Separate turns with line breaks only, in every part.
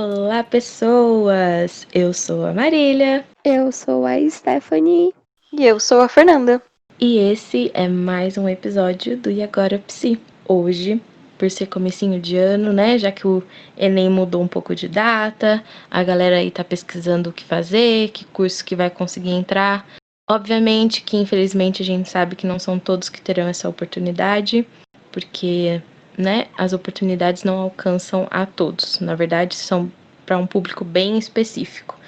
Olá, pessoas! Eu sou a Marília.
Eu sou a Stephanie.
E eu sou a Fernanda.
E esse é mais um episódio do E Agora Psi. Hoje, por ser comecinho de ano, né? Já que o Enem mudou um pouco de data, a galera aí tá pesquisando o que fazer, que curso que vai conseguir entrar. Obviamente que, infelizmente, a gente sabe que não são todos que terão essa oportunidade, porque, né, as oportunidades não alcançam a todos. Na verdade, são para um público bem específico.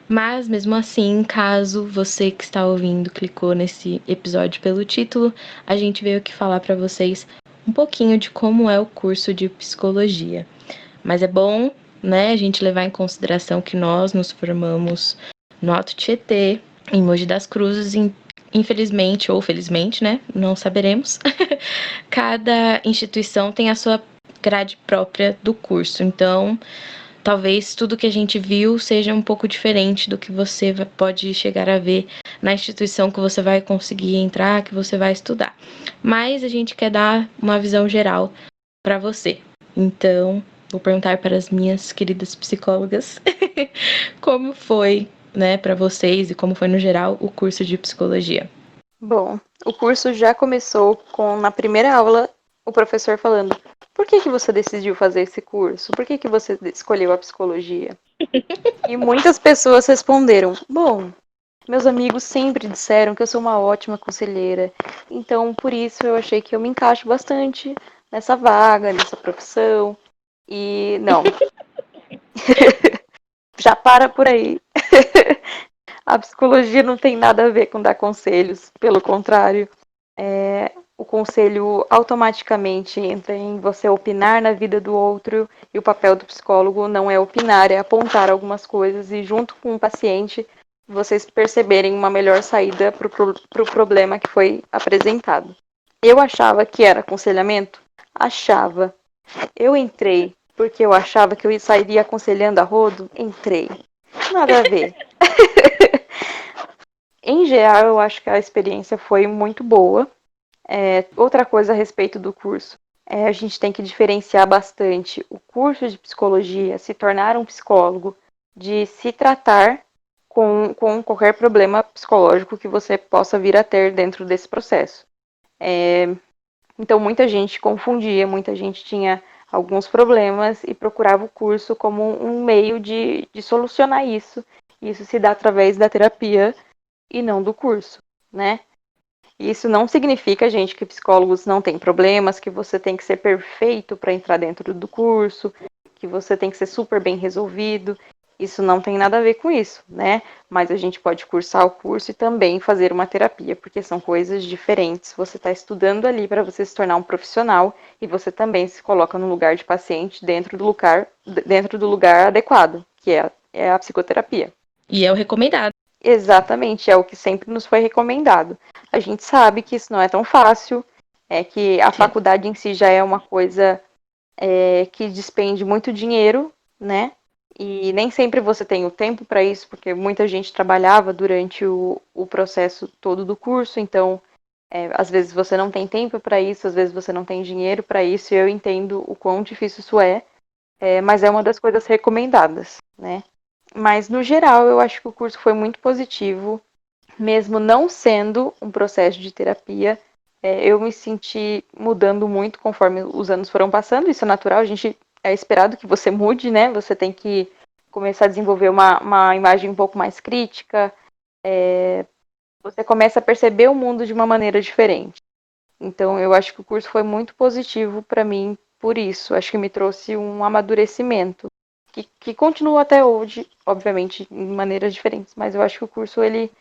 Mas, mesmo assim, caso você que está ouvindo clicou nesse episódio pelo título, a gente veio aqui falar para vocês um pouquinho de como é o curso de psicologia. Mas é bom, né, a gente levar em consideração que nós nos formamos no Alto Tietê, em Mogi das Cruzes, infelizmente ou felizmente, né, não saberemos. Cada instituição tem a sua grade própria do curso, então talvez tudo que a gente viu seja um pouco diferente do que você pode chegar a ver na instituição que você vai conseguir entrar, que você vai estudar. Mas a gente quer dar uma visão geral para você. Então, vou perguntar para as minhas queridas psicólogas como foi, né, para vocês e como foi no geral o curso de psicologia.
Bom, o curso já começou com, na primeira aula, o professor falando: por que você decidiu fazer esse curso? Por que você escolheu a psicologia? E muitas pessoas responderam: bom, meus amigos sempre disseram que eu sou uma ótima conselheira, então por isso eu achei que eu me encaixo bastante nessa vaga, nessa profissão. E não, já para por aí. A psicologia não tem nada a ver com dar conselhos, pelo contrário. O conselho automaticamente entra em você opinar na vida do outro, e o papel do psicólogo não é opinar, é apontar algumas coisas e, junto com o paciente, vocês perceberem uma melhor saída para o problema que foi apresentado. Eu achava que era aconselhamento? Achava. Eu entrei porque eu achava que eu sairia aconselhando a rodo? Entrei. Nada a ver. Em geral, eu acho que a experiência foi muito boa. Outra coisa a respeito do curso, a gente tem que diferenciar bastante o curso de psicologia, se tornar um psicólogo, de se tratar com qualquer problema psicológico que você possa vir a ter dentro desse processo. Então, muita gente confundia, muita gente tinha alguns problemas e procurava o curso como um meio de solucionar isso. Isso se dá através da terapia e não do curso, né? Isso não significa, gente, que psicólogos não têm problemas, que você tem que ser perfeito para entrar dentro do curso, que você tem que ser super bem resolvido. Isso não tem nada a ver com isso, né? Mas a gente pode cursar o curso e também fazer uma terapia, porque são coisas diferentes. Você está estudando ali para você se tornar um profissional e você também se coloca no lugar de paciente dentro do lugar adequado, que é a psicoterapia.
E é o recomendado.
Exatamente, é o que sempre nos foi recomendado. A gente sabe que isso não é tão fácil, que a faculdade em si já é uma coisa que despende muito dinheiro, né? E nem sempre você tem o tempo para isso, porque muita gente trabalhava durante o processo todo do curso, então às vezes você não tem tempo para isso, às vezes você não tem dinheiro para isso, e eu entendo o quão difícil isso mas é uma das coisas recomendadas, né? Mas, no geral, eu acho que o curso foi muito positivo, mesmo não sendo um processo de terapia. Eu me senti mudando muito conforme os anos foram passando, isso é natural, a gente é esperado que você mude, né? Você tem que começar a desenvolver uma imagem um pouco mais crítica, você começa a perceber o mundo de uma maneira diferente. Então, eu acho que o curso foi muito positivo para mim por isso. Acho que me trouxe um amadurecimento que continua até hoje, obviamente, em maneiras diferentes. Mas eu acho que o curso, ele,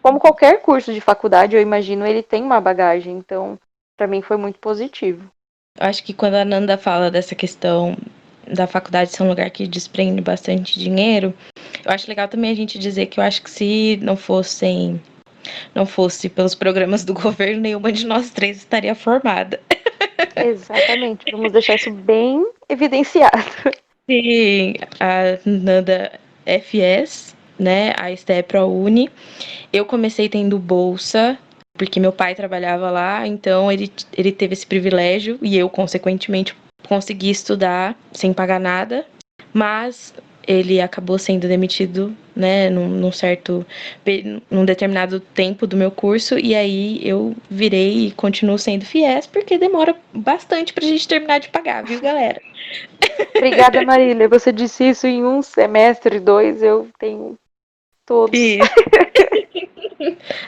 como qualquer curso de faculdade, eu imagino, ele tem uma bagagem. Então, para mim, foi muito positivo.
Eu acho que quando a Nanda fala dessa questão da faculdade ser um lugar que desprende bastante dinheiro, eu acho legal também a gente dizer que eu acho que se não fosse pelos programas do governo, nenhuma de nós três estaria formada.
Exatamente, vamos deixar isso bem evidenciado.
Sim, a Nanda FS, né, a Esté ProUni. Eu comecei tendo bolsa, porque meu pai trabalhava lá, então ele teve esse privilégio e eu, consequentemente, consegui estudar sem pagar nada. mas ele acabou sendo demitido, né, num determinado tempo do meu curso, e aí eu virei e continuo sendo FIES, porque demora bastante pra gente terminar de pagar, viu, galera?
Obrigada, Marília. Você disse isso em um semestre, 2, eu tenho todos.
Isso.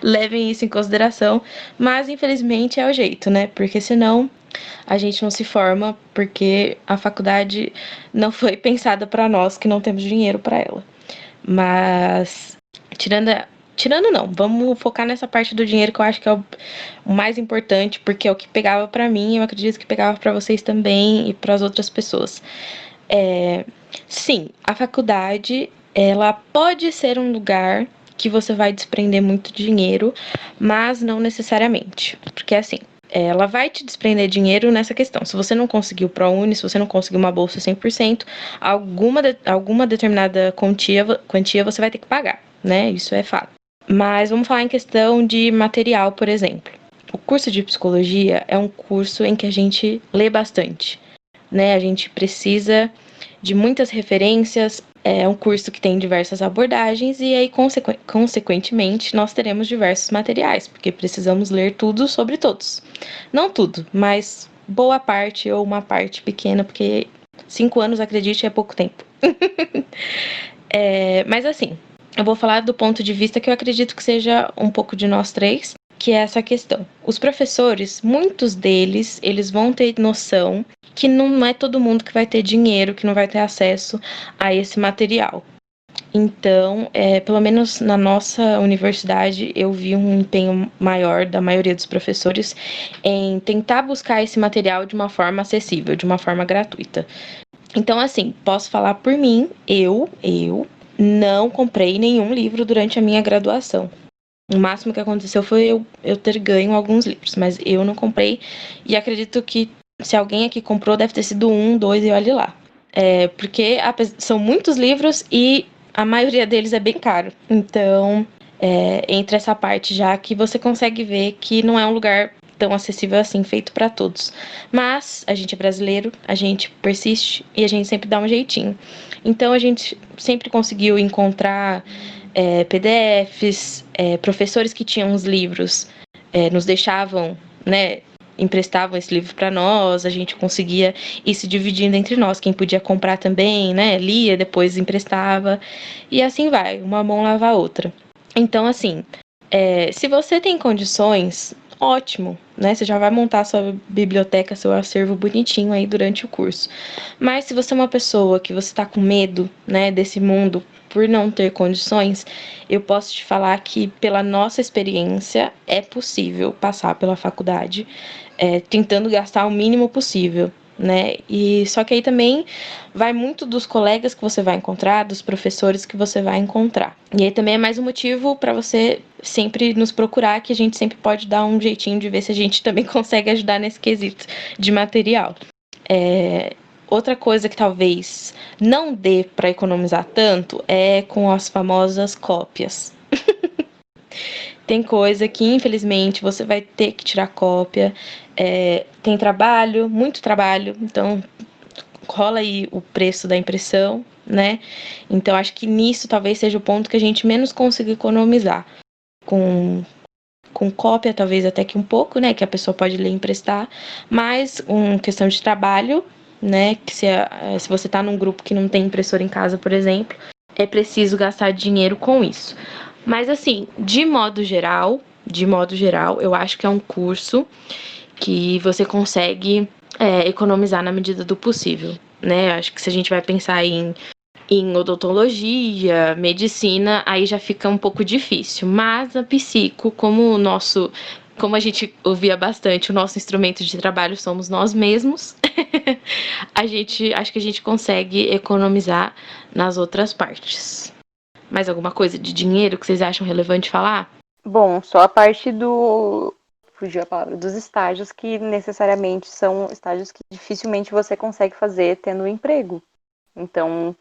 Levem isso em consideração, mas infelizmente é o jeito, né? Porque senão a gente não se forma, porque a faculdade não foi pensada para nós que não temos dinheiro para ela. Mas tirando não, vamos focar nessa parte do dinheiro que eu acho que é o mais importante, porque é o que pegava para mim, eu acredito que pegava para vocês também e para as outras pessoas. Sim, a faculdade, ela pode ser um lugar que você vai desprender muito dinheiro, mas não necessariamente. Porque assim, ela vai te desprender dinheiro nessa questão. Se você não conseguiu ProUni, se você não conseguiu uma bolsa 100%, alguma determinada quantia você vai ter que pagar, né? Isso é fato. Mas vamos falar em questão de material, por exemplo. O curso de psicologia é um curso em que a gente lê bastante, né? A gente precisa de muitas referências, é um curso que tem diversas abordagens e aí, consequentemente, nós teremos diversos materiais, porque precisamos ler tudo sobre todos. Não tudo, mas boa parte ou uma parte pequena, porque 5 anos, acredite, é pouco tempo. Mas assim, eu vou falar do ponto de vista que eu acredito que seja um pouco de nós três, que é essa questão. Os professores, muitos deles, eles vão ter noção que não é todo mundo que vai ter dinheiro, que não vai ter acesso a esse material. Então, pelo menos na nossa universidade, eu vi um empenho maior da maioria dos professores em tentar buscar esse material de uma forma acessível, de uma forma gratuita. Então, assim, posso falar por mim, eu não comprei nenhum livro durante a minha graduação. O máximo que aconteceu foi eu ter ganho alguns livros, mas eu não comprei. E acredito que se alguém aqui comprou, deve ter sido 1, 2 e olhe lá. Porque são muitos livros e a maioria deles é bem caro. Então, entra essa parte já que você consegue ver que não é um lugar tão acessível assim, feito para todos. Mas a gente é brasileiro, a gente persiste e a gente sempre dá um jeitinho. Então, a gente sempre conseguiu encontrar PDFs, professores que tinham os livros, nos deixavam, né, emprestavam esse livro para nós, a gente conseguia ir se dividindo entre nós, quem podia comprar também, né, lia, depois emprestava, e assim vai, uma mão lava a outra. Então, assim, se você tem condições, ótimo, né? Você já vai montar sua biblioteca, seu acervo bonitinho aí durante o curso. Mas se você é uma pessoa que você está com medo, né, desse mundo por não ter condições, eu posso te falar que pela nossa experiência é possível passar pela faculdade, tentando gastar o mínimo possível, né? E só que aí também vai muito dos colegas que você vai encontrar, dos professores que você vai encontrar. E aí também é mais um motivo para você sempre nos procurar, que a gente sempre pode dar um jeitinho de ver se a gente também consegue ajudar nesse quesito de material. Outra coisa que talvez não dê para economizar tanto é com as famosas cópias. Tem coisa que, infelizmente, você vai ter que tirar cópia. Tem trabalho, muito trabalho, então rola aí o preço da impressão, né? Então, acho que nisso talvez seja o ponto que a gente menos consiga economizar. Com cópia, talvez até que um pouco, né? Que a pessoa pode ler e emprestar, mas questão de trabalho, né? Que se você está num grupo que não tem impressora em casa, por exemplo, é preciso gastar dinheiro com isso. Mas assim, de modo geral, eu acho que é um curso que você consegue economizar na medida do possível, né? Acho que se a gente vai pensar em odontologia, medicina, aí já fica um pouco difícil. Mas a psico, como a gente ouvia bastante, o nosso instrumento de trabalho somos nós mesmos, acho que a gente consegue economizar nas outras partes. Mais alguma coisa de dinheiro que vocês acham relevante falar?
Bom, só a parte fugiu a palavra, dos estágios que necessariamente são estágios que dificilmente você consegue fazer tendo um emprego. Então,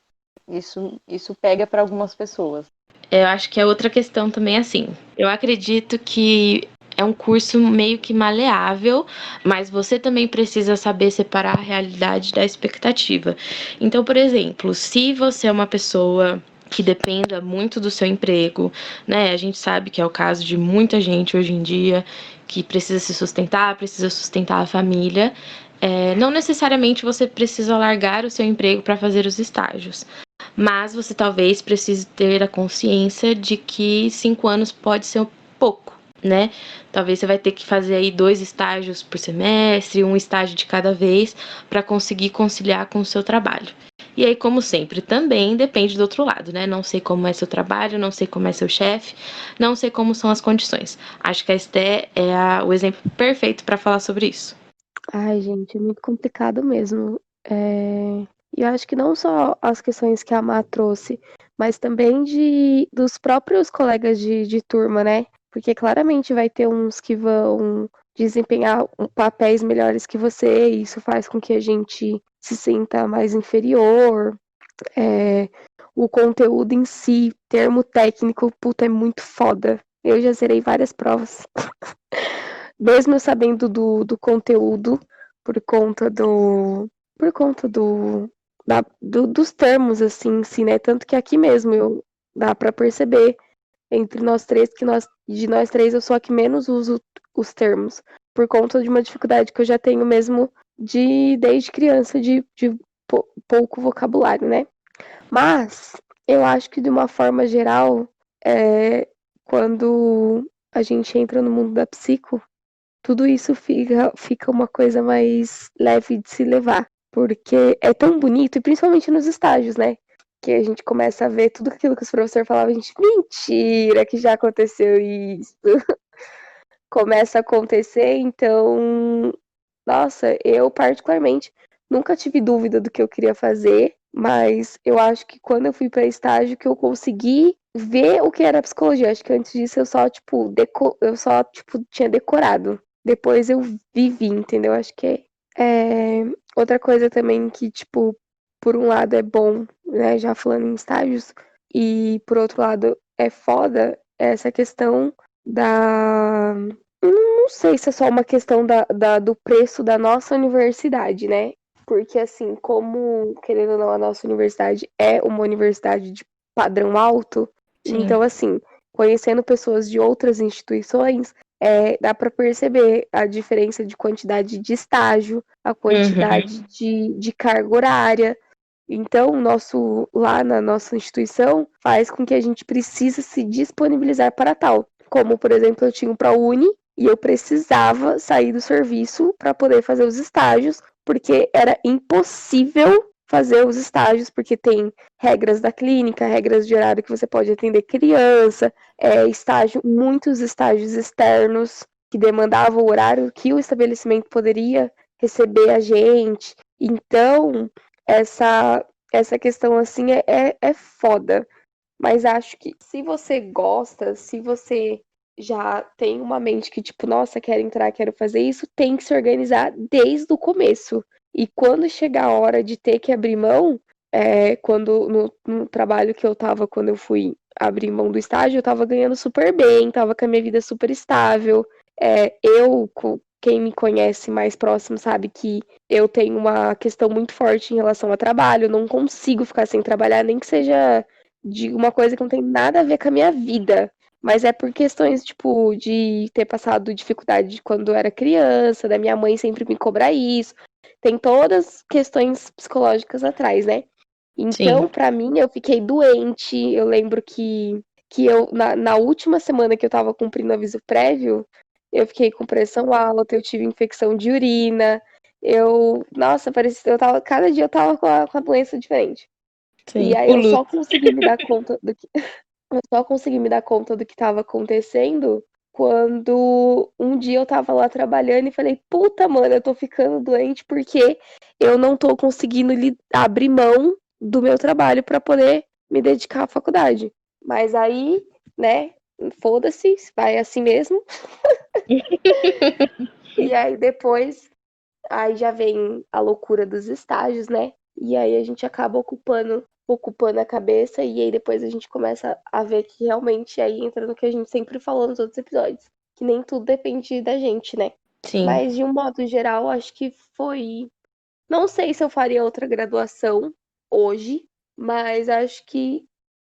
isso pega para algumas pessoas.
Eu acho que é outra questão também assim. Eu acredito que é um curso meio que maleável, mas você também precisa saber separar a realidade da expectativa. Então, por exemplo, se você é uma pessoa que dependa muito do seu emprego, né? A gente sabe que é o caso de muita gente hoje em dia que precisa se sustentar, precisa sustentar a família. Não necessariamente você precisa largar o seu emprego para fazer os estágios, mas você talvez precise ter a consciência de que 5 anos pode ser pouco, né? Talvez você vai ter que fazer aí 2 estágios por semestre, um estágio de cada vez, para conseguir conciliar com o seu trabalho. E aí, como sempre, também depende do outro lado, né? Não sei como é seu trabalho, não sei como é seu chefe, não sei como são as condições. Acho que a Esté é o exemplo perfeito para falar sobre isso.
Ai, gente, é muito complicado mesmo. E eu acho que não só as questões que a Má trouxe, mas também dos próprios colegas de turma, né? Porque claramente vai ter uns que vão desempenhar papéis melhores que você, e isso faz com que a gente se sinta mais inferior. O conteúdo em si, termo técnico, puta, é muito foda. Eu já zerei várias provas. Mesmo eu sabendo do conteúdo, por conta por conta dos termos, assim, em si, né? Tanto que aqui mesmo dá pra perceber entre nós três que de nós três eu sou a que menos uso os termos, por conta de uma dificuldade que eu já tenho mesmo desde criança de pouco vocabulário, né? Mas eu acho que de uma forma geral, quando a gente entra no mundo da psico, tudo isso fica uma coisa mais leve de se levar. Porque é tão bonito, e principalmente nos estágios, né? Que a gente começa a ver tudo aquilo que os professores falavam, a gente, mentira, que já aconteceu isso. Começa a acontecer, então, nossa, eu particularmente nunca tive dúvida do que eu queria fazer, mas eu acho que quando eu fui para estágio que eu consegui ver o que era psicologia. Acho que antes disso eu só, tipo, tinha decorado. Depois eu vivi, entendeu? Acho que outra coisa também que, tipo, por um lado é bom, né, já falando em estágios, e por outro lado é foda, é essa questão da. Não sei se é só uma questão do preço da nossa universidade, né? Porque, assim, como, querendo ou não, a nossa universidade é uma universidade de padrão alto,
Sim.
então, assim, conhecendo pessoas de outras instituições, dá para perceber a diferença de quantidade de estágio, a quantidade de carga horária. Então, lá na nossa instituição faz com que a gente precise se disponibilizar para tal. Como, por exemplo, eu tinha um ProUni e eu precisava sair do serviço para poder fazer os estágios, porque era impossível fazer os estágios, porque tem regras da clínica, regras de horário que você pode atender criança, muitos estágios externos que demandavam o horário que o estabelecimento poderia receber a gente. Então, essa questão assim é foda. Mas acho que se você gosta, se você já tem uma mente que, tipo, nossa, quero entrar, quero fazer isso, tem que se organizar desde o começo. E quando chegar a hora de ter que abrir mão, quando no trabalho que eu tava, quando eu fui abrir mão do estágio, eu tava ganhando super bem, tava com a minha vida super estável. Quem me conhece mais próximo sabe que eu tenho uma questão muito forte em relação ao trabalho, eu não consigo ficar sem trabalhar, nem que seja de uma coisa que não tem nada a ver com a minha vida. Mas é por questões, tipo, de ter passado dificuldade quando eu era criança, da minha mãe sempre me cobrar isso. Tem todas questões psicológicas atrás, né?
Sim.
Então, pra mim, eu fiquei doente. Eu lembro que eu, na última semana que eu tava cumprindo aviso prévio, eu fiquei com pressão alta, eu tive infecção de urina. Nossa, parecia, cada dia eu tava com a doença diferente. E
Sim.
aí
O luto.
eu só consegui me dar conta do que estava acontecendo quando um dia eu tava lá trabalhando e falei, puta, mano, eu tô ficando doente porque eu não tô conseguindo abrir mão do meu trabalho para poder me dedicar à faculdade. Mas aí, né, foda-se, vai assim mesmo. E aí depois, aí já vem a loucura dos estágios, né? E aí a gente acaba ocupando a cabeça, e aí depois a gente começa a ver que realmente aí entra no que a gente sempre falou nos outros episódios. que nem tudo depende da gente, né?
Sim,
Mas de um modo geral, acho que foi. Não sei se eu faria outra graduação hoje, mas acho que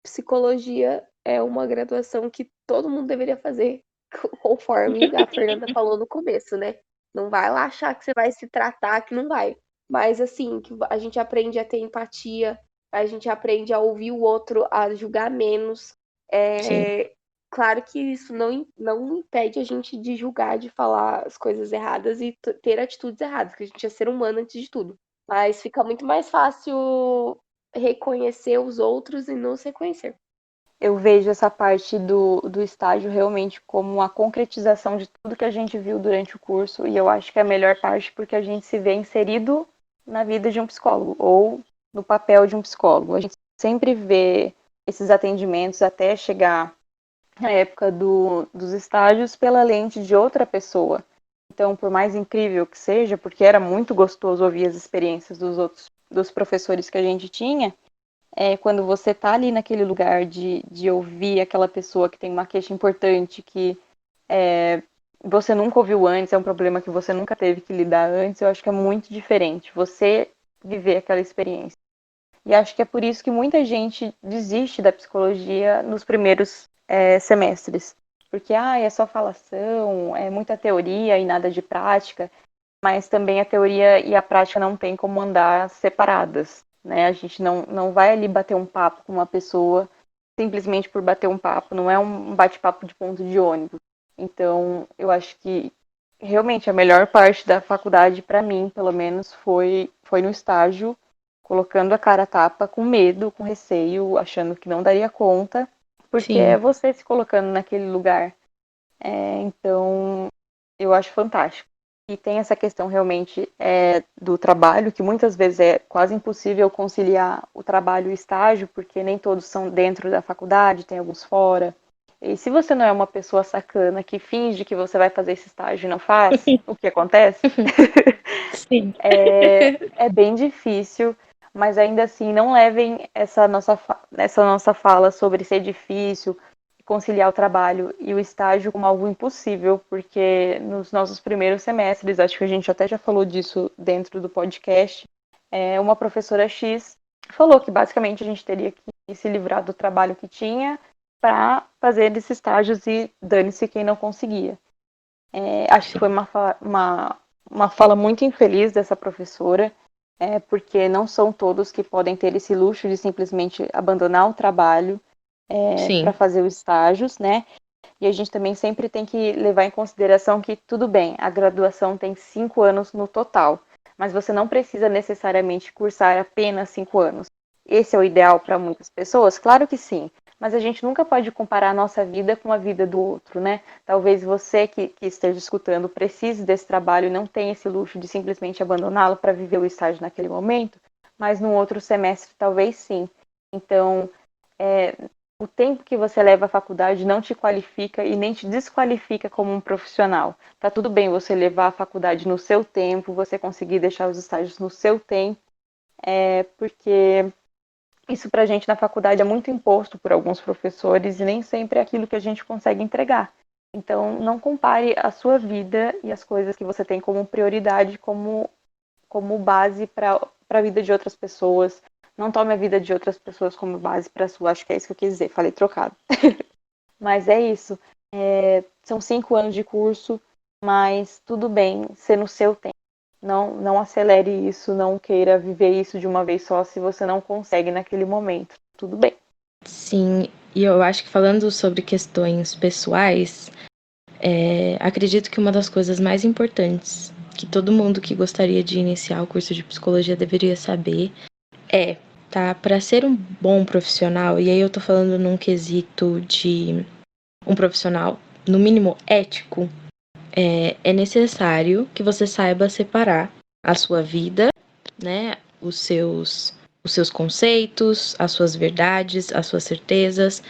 psicologia é uma graduação que todo mundo deveria fazer, conforme a Fernanda falou no começo, né? Não vai lá achar que você vai se tratar, que não vai. Mas assim, que a gente aprende a ter empatia, a gente aprende a ouvir o outro, a julgar menos.
sim,
Claro que isso não impede a gente de julgar, de falar as coisas erradas e ter atitudes erradas, porque a gente é ser humano antes de tudo. Mas fica muito mais fácil reconhecer os outros e não se reconhecer.
Eu vejo essa parte do estágio realmente como a concretização de tudo que a gente viu durante o curso, e eu acho que é a melhor parte porque a gente se vê inserido na vida de um psicólogo, ou no papel de um psicólogo. A gente sempre vê esses atendimentos até chegar na época dos estágios pela lente de outra pessoa. Então, por mais incrível que seja, porque era muito gostoso ouvir as experiências dos professores que a gente tinha, quando você tá ali naquele lugar de ouvir aquela pessoa que tem uma queixa importante, que você nunca ouviu antes, é um problema que você nunca teve que lidar antes, eu acho que é muito diferente você viver aquela experiência. E acho que é por isso que muita gente desiste da psicologia nos primeiros semestres. Porque é só falação, é muita teoria e nada de prática, mas também a teoria e a prática não tem como andar separadas, né? A gente não vai ali bater um papo com uma pessoa simplesmente por bater um papo, não é um bate-papo de ponto de ônibus. Então, eu acho que realmente a melhor parte da faculdade, para mim, pelo menos, foi no estágio, colocando a cara a tapa, com medo, com receio, achando que não daria conta, porque é
sim,
você se colocando naquele lugar. Então, eu acho fantástico. E tem essa questão realmente do trabalho, que muitas vezes é quase impossível conciliar o trabalho e o estágio, porque nem todos são dentro da faculdade, tem alguns fora. E se você não é uma pessoa sacana que finge que você vai fazer esse estágio e não faz, o que acontece?
sim,
É bem difícil, mas ainda assim não levem essa nossa fala sobre ser difícil, conciliar o trabalho e o estágio como algo impossível, porque nos nossos primeiros semestres, acho que a gente até já falou disso dentro do podcast, uma professora X falou que basicamente a gente teria que se livrar do trabalho que tinha para fazer esses estágios e dane-se quem não conseguia. Acho que
sim,
foi uma fala muito infeliz dessa professora, porque não são todos que podem ter esse luxo de simplesmente abandonar o trabalho para
sim,
fazer os estágios, né? E a gente também sempre tem que levar em consideração que, tudo bem, a graduação tem 5 anos no total, mas você não precisa necessariamente cursar apenas 5 anos. Esse é o ideal para muitas pessoas? Claro que sim, mas a gente nunca pode comparar a nossa vida com a vida do outro, né? Talvez você que esteja escutando precise desse trabalho e não tenha esse luxo de simplesmente abandoná-lo para viver o estágio naquele momento, mas num outro semestre talvez sim. Então, é, o tempo que você leva à faculdade não te qualifica e nem te desqualifica como um profissional. Tá tudo bem você levar a faculdade no seu tempo, você conseguir deixar os estágios no seu tempo, porque isso pra gente na faculdade é muito imposto por alguns professores e nem sempre é aquilo que a gente consegue entregar. Então, não compare a sua vida e as coisas que você tem como prioridade como base para a vida de outras pessoas. Não tome a vida de outras pessoas como base para a sua. Acho que é isso que eu quis dizer. Falei trocado. Mas é isso. São 5 anos de curso, mas tudo bem ser no seu tempo. Não acelere isso, não queira viver isso de uma vez só se você não consegue naquele momento. Tudo bem.
sim. E eu acho que falando sobre questões pessoais, acredito que uma das coisas mais importantes que todo mundo que gostaria de iniciar o curso de psicologia deveria saber tá, para ser um bom profissional, e aí eu tô falando num quesito de um profissional, no mínimo ético, é necessário que você saiba separar a sua vida, né, os seus conceitos, as suas verdades, as suas certezas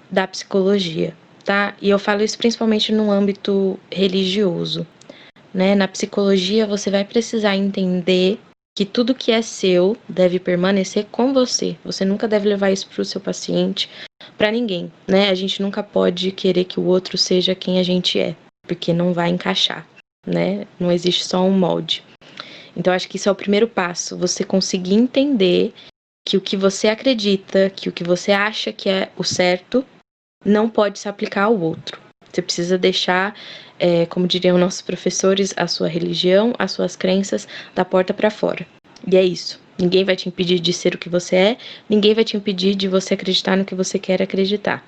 da psicologia, tá? E eu falo isso principalmente no âmbito religioso, né? Na psicologia você vai precisar entender que tudo que é seu deve permanecer com você. Você nunca deve levar isso para o seu paciente, para ninguém, né? A gente nunca pode querer que o outro seja quem a gente é. porque não vai encaixar, né? Não existe só um molde. Então, acho que isso é o primeiro passo, você conseguir entender que o que você acredita, que o que você acha que é o certo, não pode se aplicar ao outro. Você precisa deixar, como diriam nossos professores, a sua religião, as suas crenças da porta para fora. E é isso. Ninguém vai te impedir de ser o que você é, ninguém vai te impedir de você acreditar no que você quer acreditar.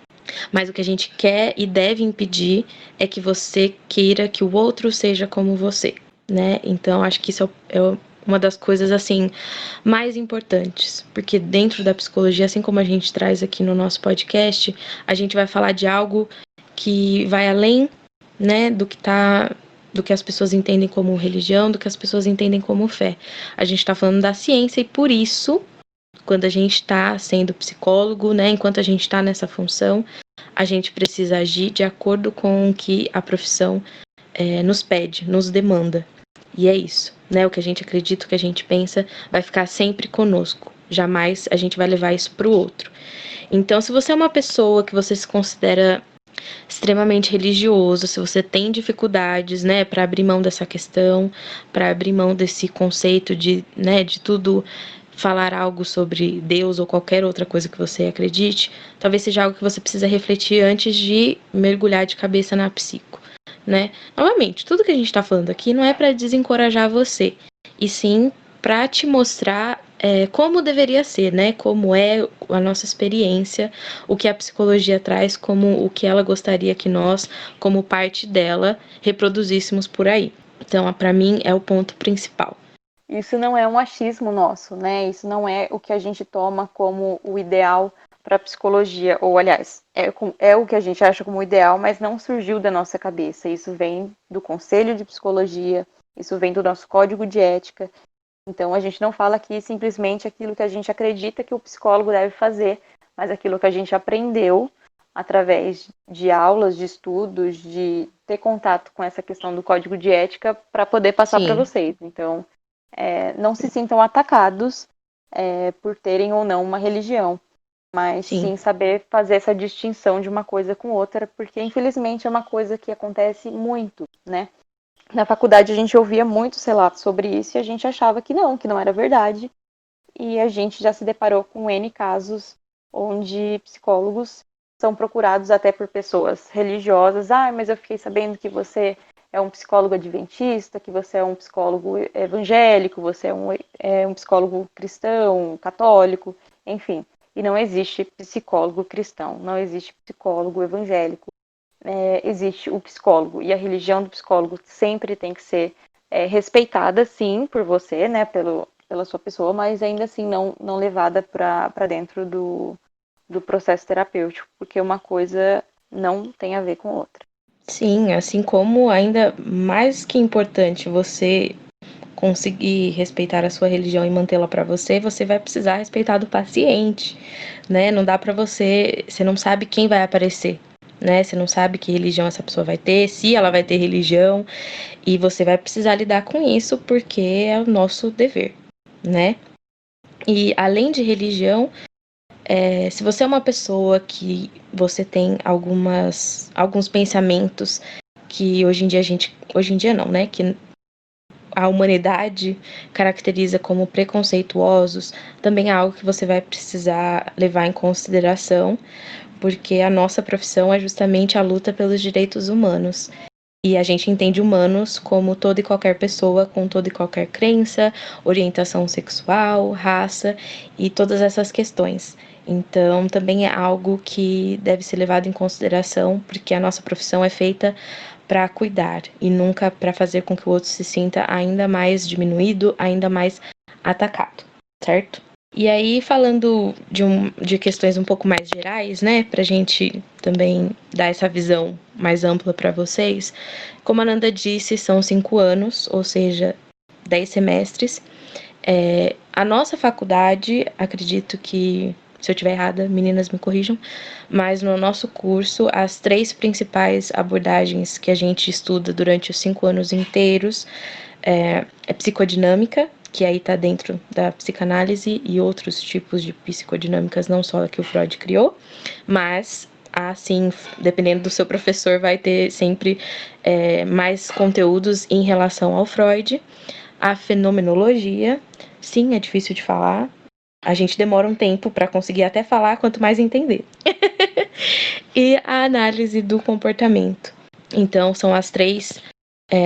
Mas o que a gente quer e deve impedir é que você queira que o outro seja como você, né? Então, acho que isso é uma das coisas, assim, mais importantes. Porque dentro da psicologia, assim como a gente traz aqui no nosso podcast, a gente vai falar de algo que vai além, né, do que as pessoas entendem como religião, do que as pessoas entendem como fé. A gente está falando da ciência e por isso, quando a gente está sendo psicólogo, né, enquanto a gente está nessa função, a gente precisa agir de acordo com o que a profissão nos pede, nos demanda. E é isso, né? O que a gente acredita, o que a gente pensa, vai ficar sempre conosco. Jamais a gente vai levar isso para o outro. Então, se você é uma pessoa que você se considera extremamente religioso, se você tem dificuldades, né, para abrir mão dessa questão, para abrir mão desse conceito de, né, de tudo falar algo sobre Deus ou qualquer outra coisa que você acredite, talvez seja algo que você precisa refletir antes de mergulhar de cabeça na psico, né? Novamente, tudo que a gente está falando aqui não é para desencorajar você, e sim para te mostrar como deveria ser, né? Como é a nossa experiência, o que a psicologia traz, como o que ela gostaria que nós, como parte dela, reproduzíssemos por aí. Então, para mim, é o ponto principal.
Isso não é um achismo nosso, né? Isso não é o que a gente toma como o ideal para a psicologia, ou aliás, é o que a gente acha como ideal, mas não surgiu da nossa cabeça. Isso vem do Conselho de Psicologia, isso vem do nosso código de ética. Então a gente não fala aqui simplesmente aquilo que a gente acredita que o psicólogo deve fazer, mas aquilo que a gente aprendeu através de aulas, de estudos, de ter contato com essa questão do código de ética para poder passar para vocês. Então, não se sintam atacados por terem ou não uma religião, mas sim saber fazer essa distinção de uma coisa com outra, porque infelizmente é uma coisa que acontece muito, né? Na faculdade a gente ouvia muitos relatos sobre isso e a gente achava que não era verdade. E a gente já se deparou com N casos onde psicólogos são procurados até por pessoas religiosas. Ah, mas eu fiquei sabendo que você é um psicólogo adventista, que você é um psicólogo evangélico, você é um psicólogo cristão, católico, enfim. E não existe psicólogo cristão, não existe psicólogo evangélico. Existe o psicólogo, e a religião do psicólogo sempre tem que ser respeitada, sim, por você, né, pela sua pessoa, mas ainda assim não levada para dentro do processo terapêutico, porque uma coisa não tem a ver com outra.
Sim, assim como ainda mais que importante você conseguir respeitar a sua religião e mantê-la para você, você vai precisar respeitar do paciente, né? Não dá para você não sabe quem vai aparecer, né? Você não sabe que religião essa pessoa vai ter, se ela vai ter religião, e você vai precisar lidar com isso porque é o nosso dever, né? E além de religião, se você é uma pessoa que você tem alguns pensamentos que hoje em dia não, né? Que a humanidade caracteriza como preconceituosos, também é algo que você vai precisar levar em consideração, porque a nossa profissão é justamente a luta pelos direitos humanos. E a gente entende humanos como toda e qualquer pessoa com toda e qualquer crença, orientação sexual, raça e todas essas questões. Então, também é algo que deve ser levado em consideração, porque a nossa profissão é feita para cuidar e nunca para fazer com que o outro se sinta ainda mais diminuído, ainda mais atacado, certo? E aí, falando de questões um pouco mais gerais, né, pra gente também dar essa visão mais ampla para vocês, como a Nanda disse, são 5 anos, ou seja, 10 semestres. A nossa faculdade, acredito que, se eu estiver errada, meninas me corrijam, mas no nosso curso, as 3 principais abordagens que a gente estuda durante os 5 anos inteiros é psicodinâmica, que aí está dentro da psicanálise e outros tipos de psicodinâmicas, não só a que o Freud criou, mas sim, dependendo do seu professor, vai ter sempre mais conteúdos em relação ao Freud. A fenomenologia, sim, é difícil de falar. A gente demora um tempo para conseguir até falar, quanto mais entender. E a análise do comportamento. Então, são as 3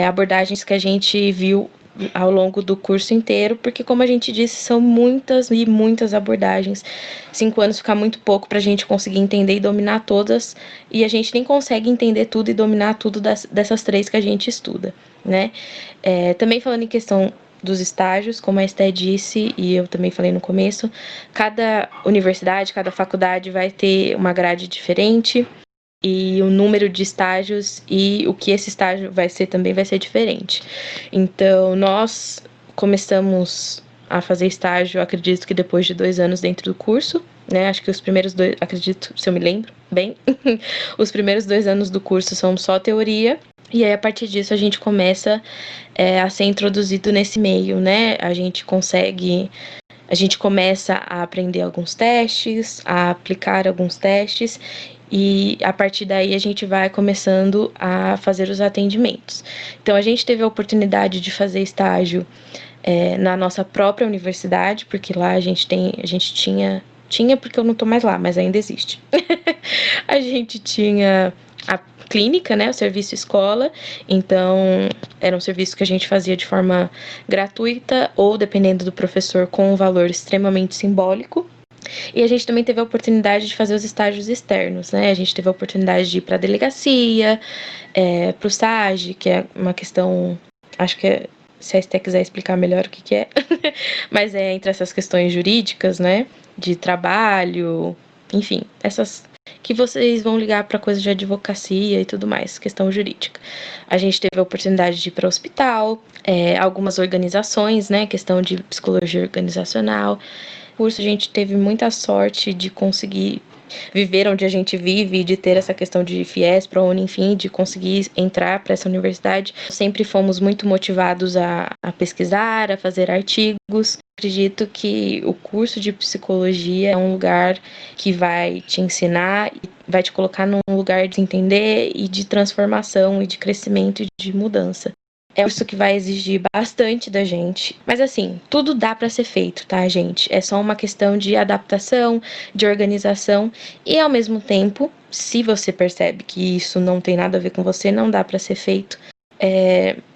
abordagens que a gente viu ao longo do curso inteiro, porque, como a gente disse, são muitas e muitas abordagens. 5 anos fica muito pouco para a gente conseguir entender e dominar todas, e a gente nem consegue entender tudo e dominar tudo dessas 3 que a gente estuda, né? Também falando em questão dos estágios, como a Esté disse, e eu também falei no começo, cada universidade, cada faculdade vai ter uma grade diferente, e o número de estágios e o que esse estágio vai ser também vai ser diferente. Então, nós começamos a fazer estágio, acredito que depois de 2 anos dentro do curso, né? Acho que os primeiros 2, acredito, se eu me lembro bem, os primeiros 2 anos do curso são só teoria, e aí a partir disso a gente começa a ser introduzido nesse meio, né? A gente começa a aprender alguns testes, a aplicar alguns testes, e a partir daí a gente vai começando a fazer os atendimentos. Então a gente teve a oportunidade de fazer estágio na nossa própria universidade, porque lá a gente tinha porque eu não tô mais lá, mas ainda existe. A gente tinha a clínica, né, o serviço escola, então era um serviço que a gente fazia de forma gratuita ou, dependendo do professor, com um valor extremamente simbólico. E a gente também teve a oportunidade de fazer os estágios externos, né? A gente teve a oportunidade de ir para a delegacia, para o SAGE, que é uma questão, acho que se a Esté quiser explicar melhor o que é, mas é entre essas questões jurídicas, né? De trabalho, enfim, essas que vocês vão ligar para coisa de advocacia e tudo mais, questão jurídica. A gente teve a oportunidade de ir para o hospital, algumas organizações, né? Questão de psicologia organizacional. Curso a gente teve muita sorte de conseguir viver onde a gente vive, de ter essa questão de FIES, ProUni, enfim, de conseguir entrar para essa universidade. Sempre fomos muito motivados a pesquisar, a fazer artigos. Acredito que o curso de psicologia é um lugar que vai te ensinar e vai te colocar num lugar de entender e de transformação e de crescimento e de mudança. É isso que vai exigir bastante da gente. Mas assim, tudo dá para ser feito, tá, gente? É só uma questão de adaptação, de organização e, ao mesmo tempo, se você percebe que isso não tem nada a ver com você, não dá para ser feito,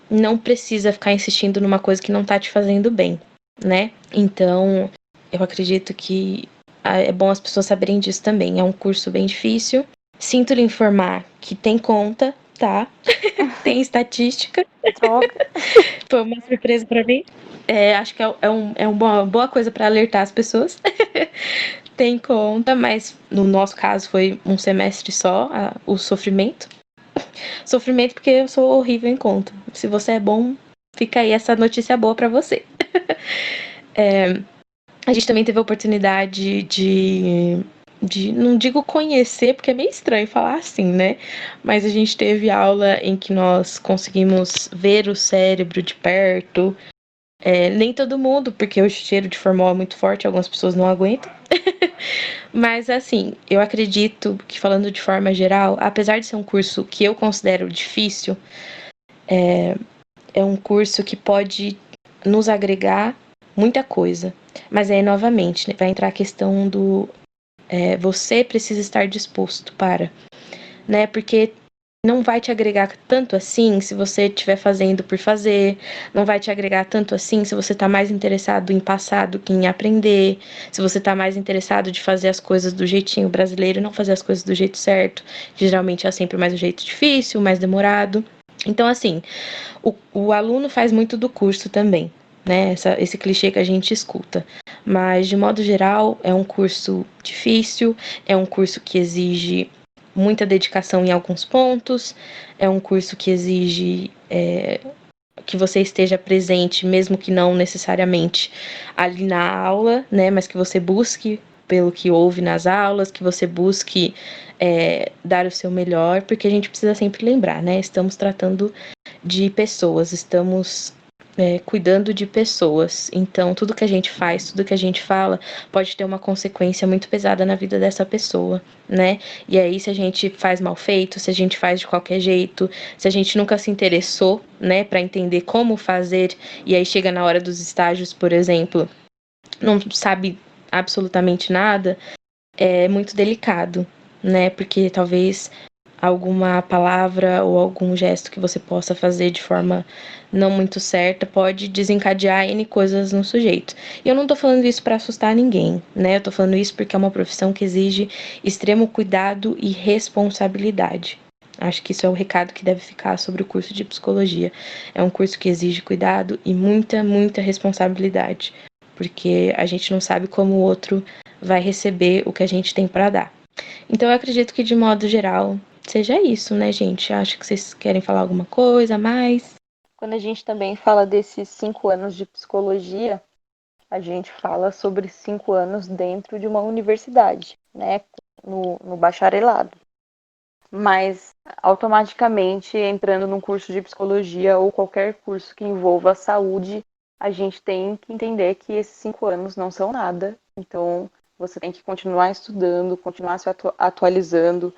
não precisa ficar insistindo numa coisa que não tá te fazendo bem, né? Então, eu acredito que é bom as pessoas saberem disso também. É um curso bem difícil. Sinto lhe informar que tem conta, tá? Tem estatística.
Droga.
Foi uma surpresa pra mim. Acho que é uma boa coisa pra alertar as pessoas. Tem conta, mas no nosso caso foi um semestre só, o sofrimento. Sofrimento porque eu sou horrível em conta. Se você é bom, fica aí essa notícia boa pra você. A gente também teve a oportunidade de não digo conhecer, porque é meio estranho falar assim, né? Mas a gente teve aula em que nós conseguimos ver o cérebro de perto. Nem todo mundo, porque o cheiro de formol é muito forte, algumas pessoas não aguentam. Mas assim, eu acredito que, falando de forma geral, apesar de ser um curso que eu considero difícil, é um curso que pode nos agregar muita coisa. Mas aí, novamente, né, vai entrar a questão do você precisa estar disposto para, né? Porque não vai te agregar tanto assim se você estiver fazendo por fazer, não vai te agregar tanto assim se você está mais interessado em passar do que em aprender, se você está mais interessado de fazer as coisas do jeitinho brasileiro e não fazer as coisas do jeito certo, que geralmente é sempre mais um jeito difícil, mais demorado. Então, assim, o aluno faz muito do curso também, né? Esse clichê que a gente escuta. Mas, de modo geral, é um curso difícil, é um curso que exige muita dedicação em alguns pontos, é um curso que exige que você esteja presente, mesmo que não necessariamente ali na aula, né? Mas que você busque pelo que ouve nas aulas, que você busque dar o seu melhor, porque a gente precisa sempre lembrar, né? Estamos tratando de pessoas, estamos cuidando de pessoas. Então, tudo que a gente faz, tudo que a gente fala, pode ter uma consequência muito pesada na vida dessa pessoa, né? E aí, se a gente faz mal feito, se a gente faz de qualquer jeito, se a gente nunca se interessou, né, para entender como fazer, e aí chega na hora dos estágios, por exemplo, não sabe absolutamente nada, é muito delicado, né? Porque talvez alguma palavra ou algum gesto que você possa fazer de forma não muito certa pode desencadear N coisas no sujeito. E eu não tô falando isso para assustar ninguém, né? Eu tô falando isso porque é uma profissão que exige extremo cuidado e responsabilidade. Acho que isso é o recado que deve ficar sobre o curso de psicologia. É um curso que exige cuidado e muita, muita responsabilidade, porque a gente não sabe como o outro vai receber o que a gente tem para dar. Então eu acredito que de modo geral seja isso, né, gente? Acho que vocês querem falar alguma coisa a mais.
Quando a gente também fala desses 5 anos de psicologia, a gente fala sobre 5 anos dentro de uma universidade, né? No bacharelado. Mas automaticamente entrando num curso de psicologia ou qualquer curso que envolva a saúde, a gente tem que entender que esses 5 anos não são nada. Então você tem que continuar estudando, continuar se atualizando,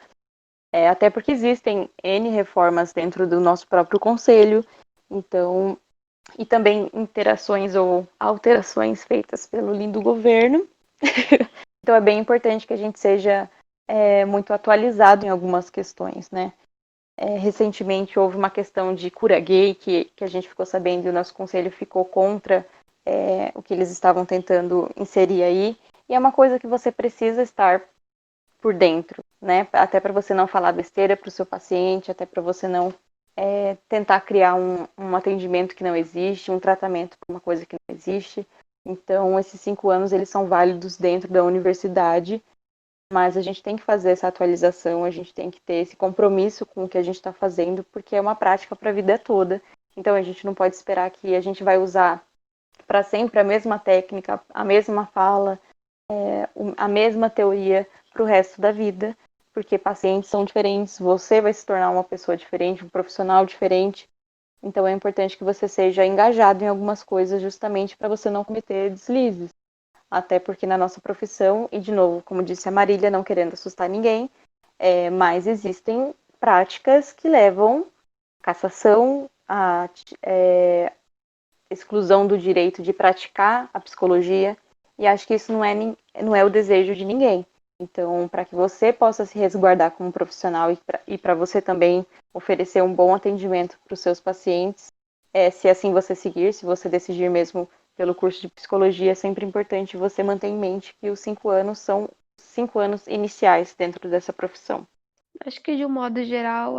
até porque existem N reformas dentro do nosso próprio conselho, então, e também interações ou alterações feitas pelo lindo governo. Então é bem importante que a gente seja muito atualizado em algumas questões, né? Recentemente houve uma questão de cura gay que a gente ficou sabendo e o nosso conselho ficou contra o que eles estavam tentando inserir aí. E é uma coisa que você precisa estar por dentro, né? Até para você não falar besteira para o seu paciente, até para você não tentar criar um atendimento que não existe, um tratamento para uma coisa que não existe. Então, esses 5 anos, eles são válidos dentro da universidade, mas a gente tem que fazer essa atualização, a gente tem que ter esse compromisso com o que a gente está fazendo, porque é uma prática para a vida toda. Então, a gente não pode esperar que a gente vai usar para sempre a mesma técnica, a mesma fala, a mesma teoria para o resto da vida, porque pacientes são diferentes, você vai se tornar uma pessoa diferente, um profissional diferente. Então é importante que você seja engajado em algumas coisas justamente para você não cometer deslizes. Até porque na nossa profissão, e de novo, como disse a Marília, não querendo assustar ninguém, mas existem práticas que levam à cassação, à exclusão do direito de praticar a psicologia, e acho que isso não é o desejo de ninguém. Então, para que você possa se resguardar como profissional e para você também oferecer um bom atendimento para os seus pacientes, se assim você seguir, se você decidir mesmo pelo curso de psicologia, é sempre importante você manter em mente que os 5 anos são 5 anos iniciais dentro dessa profissão.
Acho que de um modo geral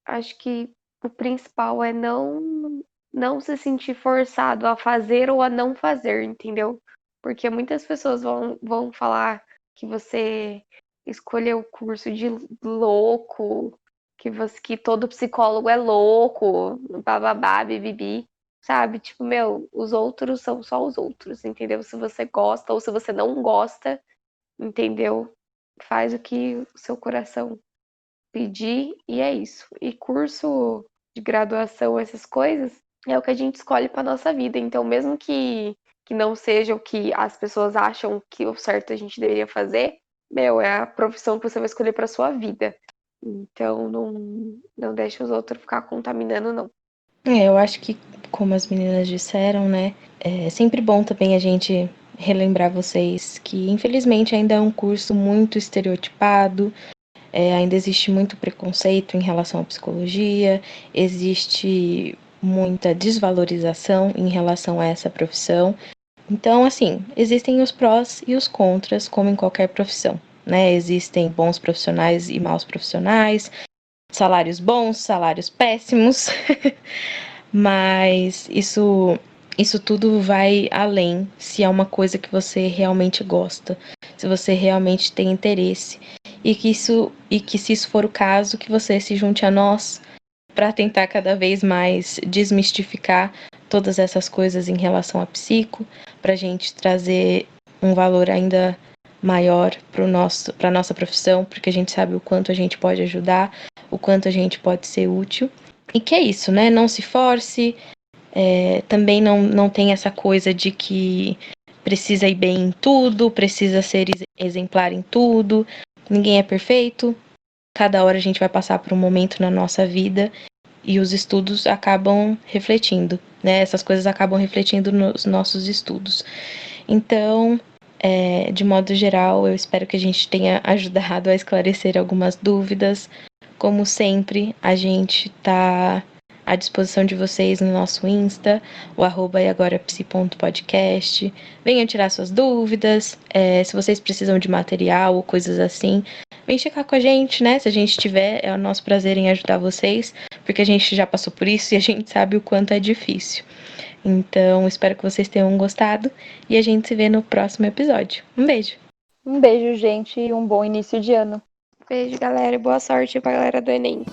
acho que o principal é não se sentir forçado a fazer ou a não fazer, entendeu? Porque muitas pessoas vão falar que você escolheu o curso de louco, que todo psicólogo é louco, bababá, bibibi, sabe? Tipo, meu, os outros são só os outros, entendeu? Se você gosta ou se você não gosta, entendeu? Faz o que o seu coração pedir e é isso. E curso de graduação, essas coisas, é o que a gente escolhe para nossa vida. Então, mesmo que não seja o que as pessoas acham que o certo a gente deveria fazer, é a profissão que você vai escolher para sua vida. Então, não deixe os outros ficar contaminando, não.
Eu acho que, como as meninas disseram, né, é sempre bom também a gente relembrar vocês que, infelizmente, ainda é um curso muito estereotipado, ainda existe muito preconceito em relação à psicologia, existe muita desvalorização em relação a essa profissão. Então, assim, existem os prós e os contras, como em qualquer profissão, né? Existem bons profissionais e maus profissionais, salários bons, salários péssimos, mas isso tudo vai além se é uma coisa que você realmente gosta, se você realmente tem interesse, e que se isso for o caso, que você se junte a nós para tentar cada vez mais desmistificar todas essas coisas em relação à psico, para a gente trazer um valor ainda maior para a nossa profissão, porque a gente sabe o quanto a gente pode ajudar, o quanto a gente pode ser útil. E que é isso, né? Não se force, Também não tem essa coisa de que precisa ir bem em tudo, precisa ser exemplar em tudo. Ninguém é perfeito. Cada hora a gente vai passar por um momento na nossa vida e os estudos acabam refletindo, né? Essas coisas acabam refletindo nos nossos estudos. Então, de modo geral, eu espero que a gente tenha ajudado a esclarecer algumas dúvidas. Como sempre, a gente tá à disposição de vocês no nosso Insta, o @eagorapsi.podcast. Venham tirar suas dúvidas, se vocês precisam de material ou coisas assim, vem checar com a gente, né? Se a gente tiver, é o nosso prazer em ajudar vocês, porque a gente já passou por isso e a gente sabe o quanto é difícil. Então, espero que vocês tenham gostado e a gente se vê no próximo episódio. Um beijo!
Um beijo, gente, e um bom início de ano.
Beijo, galera, e boa sorte pra galera do Enem.